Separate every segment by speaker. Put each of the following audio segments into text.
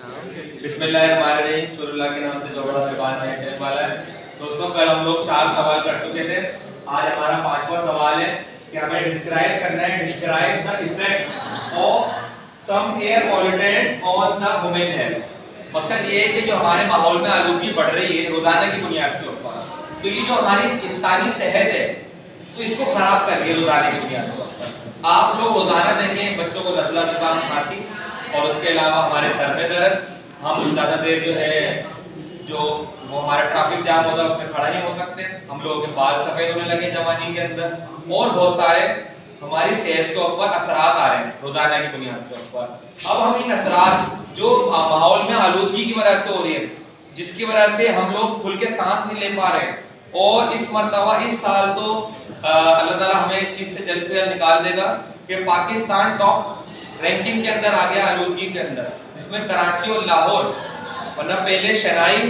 Speaker 1: बिस्मिल्लाहिर्रहमानिर्रहीम, शुरुल्लाह के नाम से जो बड़ा मेहरबान है कहने वाला है। दोस्तों, कल हम लोग 4 सवाल कर चुके थे। आज हमारा 5वां सवाल है कि हमें डिस्क्राइब करना है, describe the effect of some air pollutant on the human health. मकसद ये है कि जो हमारे माहौल में आलूदगी बढ़ रही है रोजाना की बुनियाद के ऊपर, तो ये जो हमारी इंसानी सेहत है तो इसको खराब कर रही है रोजाना की बुनियाद के ऊपर। आप लोग रोजाना देखें बच्चों को नज़ला, जुकाम, खांसी और उसके अलावा हमारे सर में दर्द, हम ज़्यादा देर जो है जो वो हमारा ट्रैफिक जाम होता है उसमें खड़ा नहीं हो सकते, हम लोगों के बाल सफ़ेद होने लगे जवानी के अंदर, और बहुत सारे हमारी सेहत के ऊपर असरात आ रहे हैं रोजाना की बुनियाद के ऊपर। अब हम इन असरात जो माहौल में आलूदगी की वजह से हो रही है, जिसकी वजह से हम लोग खुल के सांस नहीं ले पा रहे हैं, और इस मरतबा इस साल तो अल्लाह ताला हमें इस चीज़ से जल्द निकाल देगा कि पाकिस्तान टॉप रैंकिंग के अंदर आ गया आलूदगी के अंदर, जिसमें कराची और लाहौर, वरना पहले शहनाई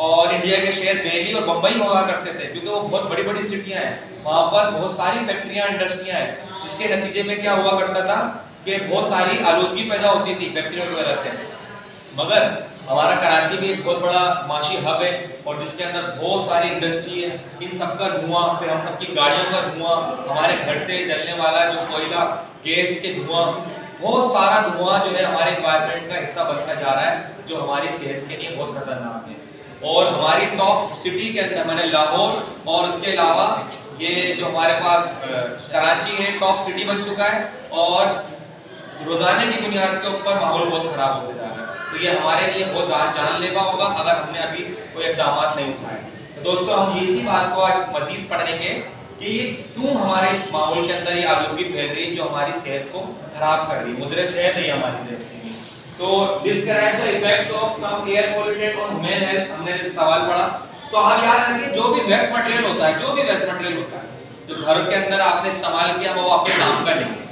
Speaker 1: और इंडिया के शहर दिल्ली और मुंबई हुआ करते थे क्योंकि वो बहुत बड़ी बड़ी सिटियां हैं, वहाँ पर बहुत सारी फैक्ट्रियां, इंडस्ट्रियां हैं, जिसके नतीजे में क्या हुआ करता था कि बहुत सारी आलूदगी पैदा होती थी फैक्ट्रियों की वजह से। मगर हमारा कराची भी एक बहुत बड़ा माशी हब है और जिसके अंदर बहुत सारी इंडस्ट्री है, इन सब का धुआं, फिर हम सबकी गाड़ियों का धुआं, हमारे घर से जलने वाला जो कोयला गैस के धुआं, बहुत सारा धुआं जो है हमारे एनवायरनमेंट का हिस्सा बनता जा रहा है, जो हमारी सेहत के लिए बहुत खतरनाक है। और हमारी टॉप सिटी के अंदर मैंने लाहौर और उसके अलावा ये जो हमारे पास कराची है टॉप सिटी बन चुका है, और रोजाना की बुनियाद के ऊपर माहौल बहुत खराब होते जा रहा है। तो ये हमारे लिए बहुत जानलेवा होगा अगर हमने अभी कोई इक़दाम नहीं उठाए। तो दोस्तों, हम इसी बात को आज मजीद पढ़ेंगे कि क्यों हमारे माहौल के अंदर ये आलूदगी फैल रही है जो हमारी सेहत को खराब कर रही है, मुजरे सेहत है हमारी सेहत के लिए। तो describe the effects of some air pollutant on human health, हमने ये सवाल पढ़ा। तो आप याद रखिए, जो भी वेस्ट मटेरियल होता है, जो भी वेस्ट मटेरियल होता है जो घर के अंदर आपने इस्तेमाल किया वो आपके काम का नहीं है।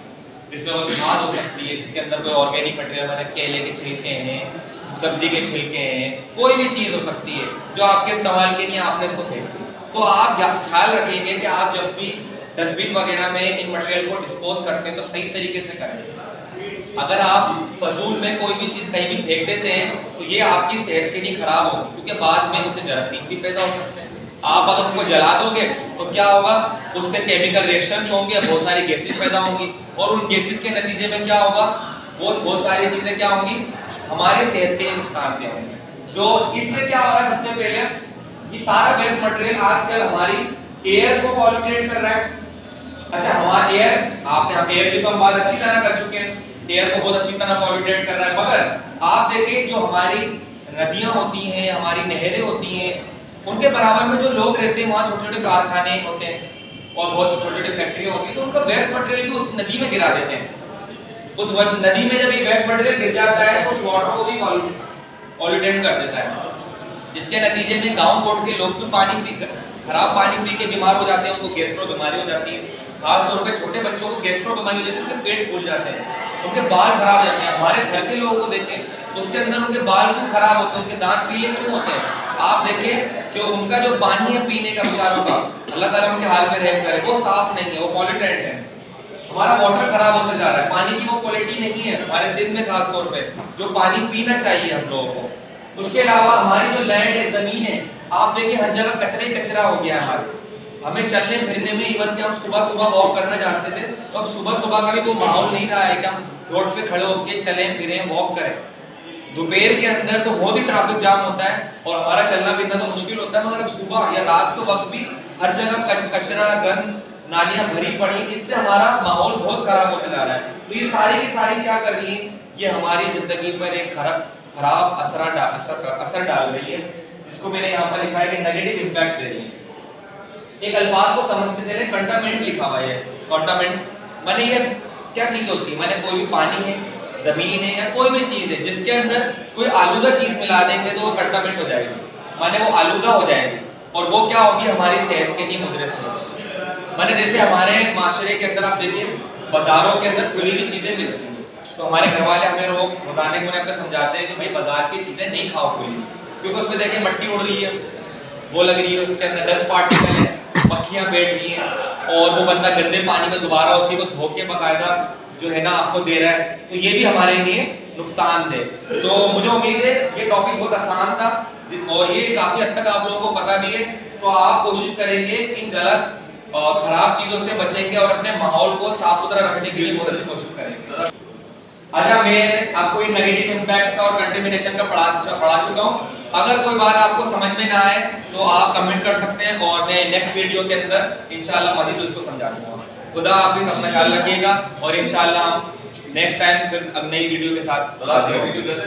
Speaker 1: इसमें कोई खाद हो सकती है, जिसके अंदर कोई ऑर्गेनिक मटेरियल, मैंने केले के छिलके हैं, सब्जी के छिलके हैं, कोई भी चीज़ हो सकती है जो आपके इस्तेमाल के लिए आपने इसको फेंक दी। तो आप ख्याल रखेंगे कि आप जब भी डस्टबिन वगैरह में इन मटेरियल को डिस्पोज करते हैं तो सही तरीके से करें। अगर आप फजूल में कोई भी चीज़ कहीं भी फेंक देते हैं तो ये आपकी सेहत के लिए खराब होगी, क्योंकि बाद में उससे जरासीम भी पैदा हो सकते हैं। आप अगर उनको जला दोगे तो क्या होगा, उससे केमिकल रिएक्शंस होंगे, बहुत सारी गैसेस पैदा होंगी, और उन गैसेस के नतीजे में क्या होगा, वो बहुत सारी चीज़ें क्या होंगी, हमारे सेहत के नुकसान के होंगे। तो इससे क्या हो रहा है, सबसे पहले ये सारा वेस्ट मटेरियल आजकल हमारी एयर को पॉल्यूटेट कर रहा है। अच्छा, हमारा एयर, आपने एयर की तो हम बात अच्छी तरह कर चुके हैं, एयर को बहुत अच्छी तरह पॉल्यूटेट कर रहा है। मगर आप देखें जो हमारी नदियां होती हैं, हमारी नहरें होती हैं, उनके बराबर में जो लोग रहते हैं वहाँ छोटे छोटे कारखाने होते हैं और बहुत छोटी छोटी फैक्ट्रियाँ होती हैं, तो उनका वेस्ट मटेरियल भी उस नदी में गिरा देते हैं। उस नदी में जब ये वेस्ट मटेरियल गिर जाता है तो उस वाटर को भी पॉल्यूटेट कर देता है, जिसके नतीजे में गांव कोट के लोग तो खराब पानी पी के बीमार हो जाते हैं, उनको गैस्ट्रो बीमारी हो जाती है। खासतौर पे छोटे बच्चों को गैस्ट्रो बीमारी हो जाती है, उनके पेट फूल जाते हैं, उनके बाल खराब हो जाते हैं। हमारे घर के लोगों को देखें, उसके अंदर उनके बाल क्यों खराब होते हैं, उनके दांत पीले क्यों होते हैं। आप देखें कि उनका जो पानी है पीने का बेचारों का, अल्लाह ताला उनके हाल में रहम करे, वो साफ नहीं है, वो पॉल्यूटेंट है। हमारा वाटर खराब होता जा रहा है, पानी की वो क्वालिटी नहीं है हमारे सिंध में, खासतौर पे जो पानी पीना चाहिए हम लोगों को। उसके अलावा हमारी जो लैंड है, जमीन है, आप देखिए हर जगह कचरा ही कचरा हो गया है हमारे। हमें चलने फिरने में, इवन कि हम सुबह सुबह वॉक करना चाहते थे तो अब सुबह सुबह का भी वो माहौल नहीं रहा है कि हम रोड पे खड़े होकर चलें फिरें वॉक करें। दोपहर के अंदर तो बहुत ही ट्रैफिक जाम होता है और हमारा चलना फिरना तो मुश्किल होता है, मगर अब सुबह या रात के वक्त भी हर जगह कचरा, गंद, नालियां भरी पड़ी, इससे हमारा माहौल बहुत खराब होते जा रहा है। तो ये सारी की सारी क्या कर रही है, ये हमारी जिंदगी पर एक खराब असर डाल रही है, जिसको मैंने यहाँ पर लिखा है कि नेगेटिव इम्पैक्ट दे रही है। एक अल्फाज को समझते थे, कंटामिनेंट लिखा हुआ है। कंटामिनेंट माने ये क्या चीज होती है, माने कोई भी पानी है, जमीन है, या कोई भी चीज है जिसके अंदर कोई आलूदा चीज मिला देंगे तो वो कंटामिनेंट हो जाएगी, माने वो आलूदा हो जाएगी, और वो क्या होगी, हमारी सेहत के लिए मुजरे से होगी। माने जैसे हमारे माशरे के अंदर आप देखिए बाजारों के अंदर खुली हुई चीजें मिलती हैं, तो हमारे घर वाले हमें रोज बताने के मुझे समझाते हैं कि भाई बाजार की चीजें नहीं खाओ खुली, क्योंकि उसमें देखिए मट्टी उड़ रही है, वो लग रही है, उसके अंदर डस्ट पार्टिकल है, मक्खियां बैठ रही हैं, और वो बंदा गंदे पानी में दोबारा उसी को धो के बाकायदा जो है ना आपको दे रहा है, तो ये भी हमारे लिए नुकसानदेह। तो मुझे उम्मीद है ये टॉपिक बहुत आसान था और ये काफी हद तक आप लोगों को पता भी है। तो आप कोशिश करेंगे इन गलत और खराब चीजों से बचेंगे और अपने माहौल को साफ सुथरा रखने के लिए बहुत अच्छी कोशिश करेंगे। अच्छा, मैं आपको ये नेगेटिव इम्पैक्ट का और कंटेमिनेशन का पढ़ा चुका हूँ। अगर कोई बात आपको समझ में ना आए तो आप कमेंट कर सकते हैं और मैं नेक्स्ट वीडियो के अंदर इंशाल्लाह मजीद उसको समझा दूंगा। खुदा हाफिज़, अपना ख्याल रखिएगा और इंशाल्लाह हम नेक्स्ट टाइम फिर अब नई वीडियो के साथ